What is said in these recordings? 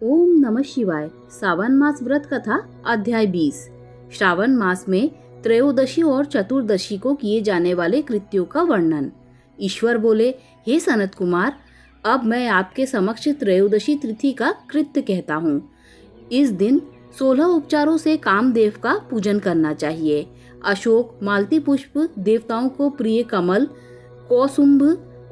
ओम नमः शिवाय। श्रावण मास व्रत कथा अध्याय 20। श्रावण मास में त्रयोदशी और चतुर्दशी को किए जाने वाले कृत्यों का वर्णन। ईश्वर बोले, हे सनत कुमार, अब मैं आपके समक्ष त्रयोदशी तिथि का कृत्य कहता हूँ। इस दिन 16 उपचारों से कामदेव का पूजन करना चाहिए। अशोक, मालती पुष्प, देवताओं को प्रिय कमल, कौसुंभ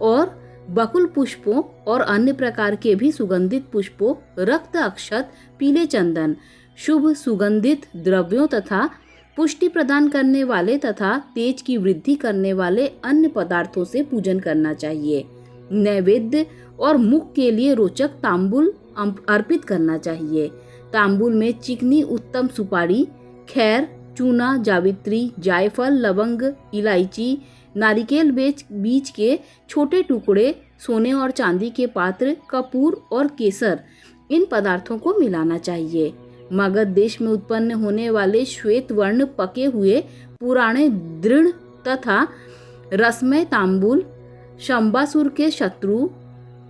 और बकुल पुष्पों और अन्य प्रकार के भी सुगंधित पुष्पों, रक्त अक्षत, पीले चंदन, शुभ सुगंधित द्रव्यों तथा पुष्टि प्रदान करने वाले तथा तेज की वृद्धि करने वाले अन्य पदार्थों से पूजन करना चाहिए। नैवेद्य और मुख के लिए रोचक तांबुल अर्पित करना चाहिए। तांबुल में चिकनी उत्तम सुपारी, खैर, चूना, जावित्री, जायफल, लवंग, इलायची, नारिकेल बीज के छोटे टुकड़े, सोने और चांदी के पात्र, कपूर और केसर, इन पदार्थों को मिलाना चाहिए। मगध देश में उत्पन्न होने वाले श्वेत वर्ण पके हुए पुराने दृढ़ तथा रसमय तांबुल शंबासुर के शत्रु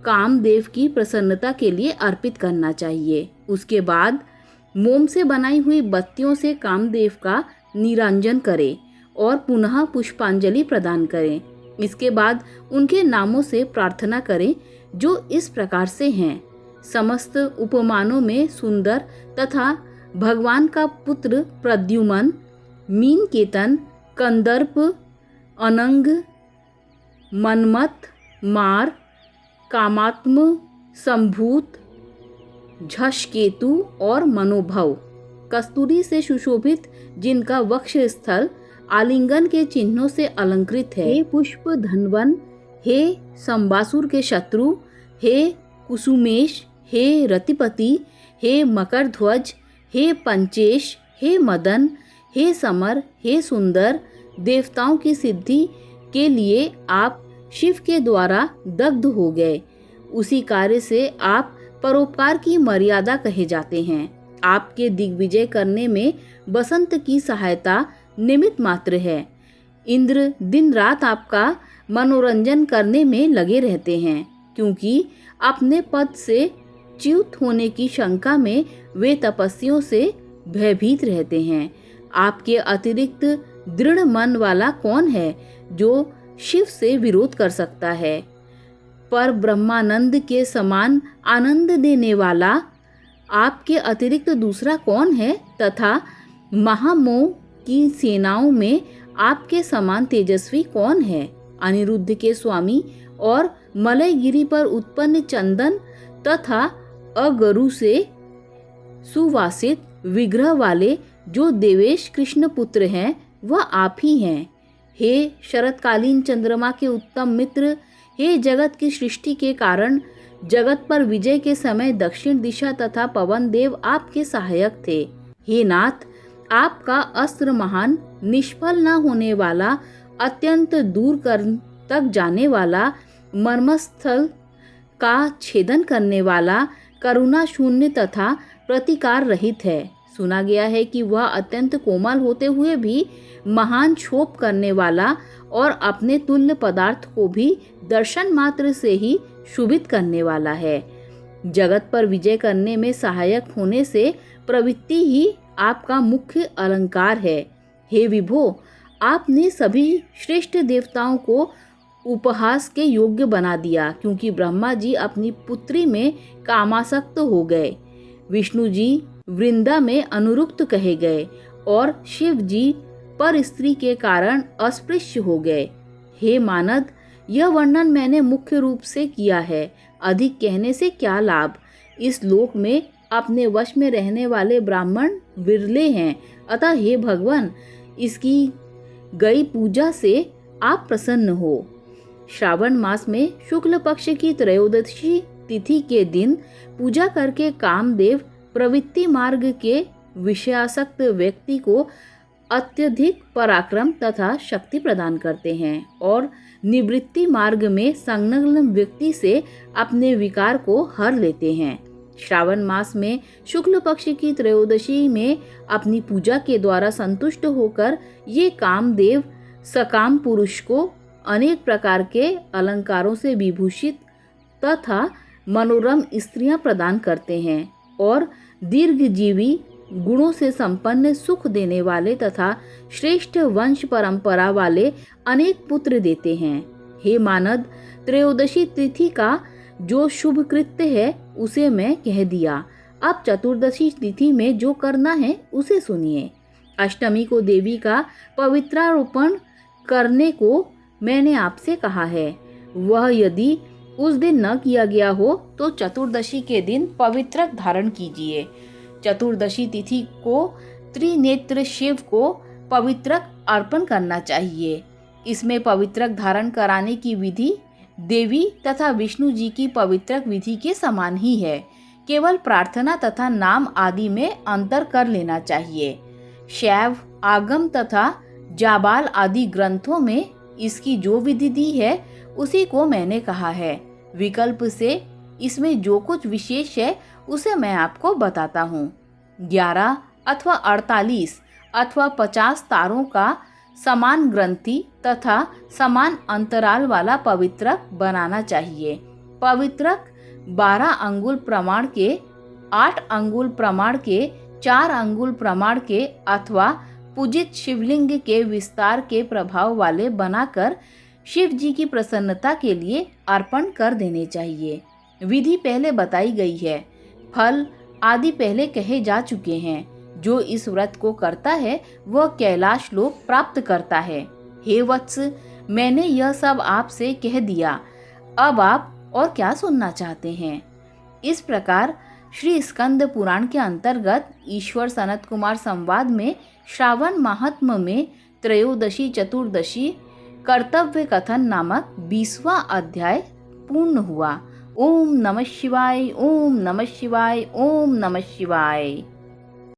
कामदेव की प्रसन्नता के लिए अर्पित करना चाहिए। उसके बाद मोम से बनाई हुई बत्तियों से कामदेव का निरंजन करें और पुनः पुष्पांजलि प्रदान करें। इसके बाद उनके नामों से प्रार्थना करें, जो इस प्रकार से हैं। समस्त उपमानों में सुंदर तथा भगवान का पुत्र प्रद्युमन, मीनकेतन, कंदर्प, अनंग, मनमत, मार, कामात्म, संभूत, झषकेतु और मनोभव, कस्तूरी से सुशोभित जिनका वक्ष स्थल आलिंगन के चिन्हों से अलंकृत है। हे पुष्प धनवन, हे संबासुर के शत्रु, हे कुसुमेश, हे रतिपति, हे मकर ध्वज, हे पंचेश, हे मदन, हे समर, हे सुंदर, देवताओं की सिद्धि के लिए आप शिव के द्वारा दग्ध हो गए। उसी कार्य से आप परोपकार की मर्यादा कहे जाते हैं। आपके दिग्विजय करने में बसंत की सहायता निमित्त मात्र है। इंद्र दिन रात आपका मनोरंजन करने में लगे रहते हैं, क्योंकि अपने पद से च्युत होने की शंका में वे तपस्वियों से भयभीत रहते हैं। आपके अतिरिक्त दृढ़ मन वाला कौन है जो शिव से विरोध कर सकता है? पर ब्रह्मानंद के समान आनंद देने वाला आपके अतिरिक्त दूसरा कौन है? तथा महामोह की सेनाओं में आपके समान तेजस्वी कौन है? अनिरुद्ध के स्वामी और मलयगिरी पर उत्पन्न चंदन तथा अगरु से सुवासित विग्रह वाले जो देवेश कृष्ण पुत्र हैं, वह आप ही हैं। हे शरतकालीन चंद्रमा के उत्तम मित्र, हे जगत की सृष्टि के कारण, जगत पर विजय के समय दक्षिण दिशा तथा पवन देव आपके सहायक थे। हे नाथ, आपका अस्त्र महान, निष्फल न होने वाला, अत्यंत दूर तक जाने वाला, मर्मस्थल का छेदन करने वाला, करुणा शून्य तथा प्रतिकार रहित है। सुना गया है कि वह अत्यंत कोमल होते हुए भी महान क्षोभ करने वाला और अपने तुल्य पदार्थ को भी दर्शन मात्र से ही शुभित करने वाला है। जगत पर विजय करने में सहायक होने से प्रवृत्ति ही आपका मुख्य अलंकार है। हे विभो, आपने सभी श्रेष्ठ देवताओं को उपहास के योग्य बना दिया, क्योंकि ब्रह्मा जी अपनी पुत्री में कामासक्त हो गए, विष्णु जी वृंदा में अनुरुक्त कहे गए और शिव जी पर स्त्री के कारण अस्पृश्य हो गए। हे मानद, यह वर्णन मैंने मुख्य रूप से किया है, अधिक कहने से क्या लाभ। इस लोक में अपने वश में रहने वाले ब्राह्मण विरले हैं, अतः हे भगवान, इसकी गई पूजा से आप प्रसन्न हो। श्रावण मास में शुक्ल पक्ष की त्रयोदशी तिथि के दिन पूजा करके कामदेव प्रवृत्ति मार्ग के विषयासक्त व्यक्ति को अत्यधिक पराक्रम तथा शक्ति प्रदान करते हैं और निवृत्ति मार्ग में संलग्न व्यक्ति से अपने विकार को हर लेते हैं। श्रावण मास में शुक्ल पक्ष की त्रयोदशी में अपनी पूजा के द्वारा संतुष्ट होकर ये कामदेव सकाम पुरुष को अनेक प्रकार के अलंकारों से विभूषित तथा मनोरम स्त्रियां प्रदान करते हैं। और दीर्घजीवी गुणों से संपन्न सुख देने वाले तथा श्रेष्ठ वंश परंपरा वाले अनेक पुत्र देते हैं। हे मानद, त्रयोदशी तिथि का जो शुभ कृत्य है उसे मैं कह दिया। अब चतुर्दशी तिथि में जो करना है उसे सुनिए। अष्टमी को देवी का पवित्रारोपण करने को मैंने आपसे कहा है। वह यदि उस दिन न किया गया हो तो चतुर्दशी के दिन पवित्रक धारण कीजिए। चतुर्दशी तिथि को त्रिनेत्र शिव को पवित्रक अर्पण करना चाहिए। इसमें पवित्रक धारण कराने की विधि देवी तथा विष्णु जी की पवित्रक विधि के समान ही है। केवल प्रार्थना तथा नाम आदि में अंतर कर लेना चाहिए। शैव, आगम तथा जाबाल आदि ग्रंथों में इसकी जो विधि दी है उसी को मैंने कहा है। विकल्प से इसमें जो कुछ विशेष है उसे मैं आपको बताता हूँ। 11 अथवा 48 अथवा 50 तारों का समान ग्रंथि तथा समान अंतराल वाला पवित्रक बनाना चाहिए। पवित्रक 12 अंगुल प्रमाण के, 8 अंगुल प्रमाण के, 4 अंगुल प्रमाण के अथवा पूजित शिवलिंग के विस्तार के प्रभाव वाले बनाकर शिव जी की प्रसन्नता के लिए अर्पण कर देने चाहिए। विधि पहले बताई गई है, फल आदि पहले कहे जा चुके हैं। जो इस व्रत को करता है वह कैलाश लोक प्राप्त करता है। हे वत्स, मैंने यह सब आपसे कह दिया, अब आप और क्या सुनना चाहते हैं? इस प्रकार श्री स्कंद पुराण के अंतर्गत ईश्वर सनत कुमार संवाद में श्रावण महात्म्य में त्रयोदशी चतुर्दशी कर्तव्य कथन नामक 20वां अध्याय पूर्ण हुआ। ओम नमः शिवाय, ओम नमः शिवाय, ओम नमः शिवाय।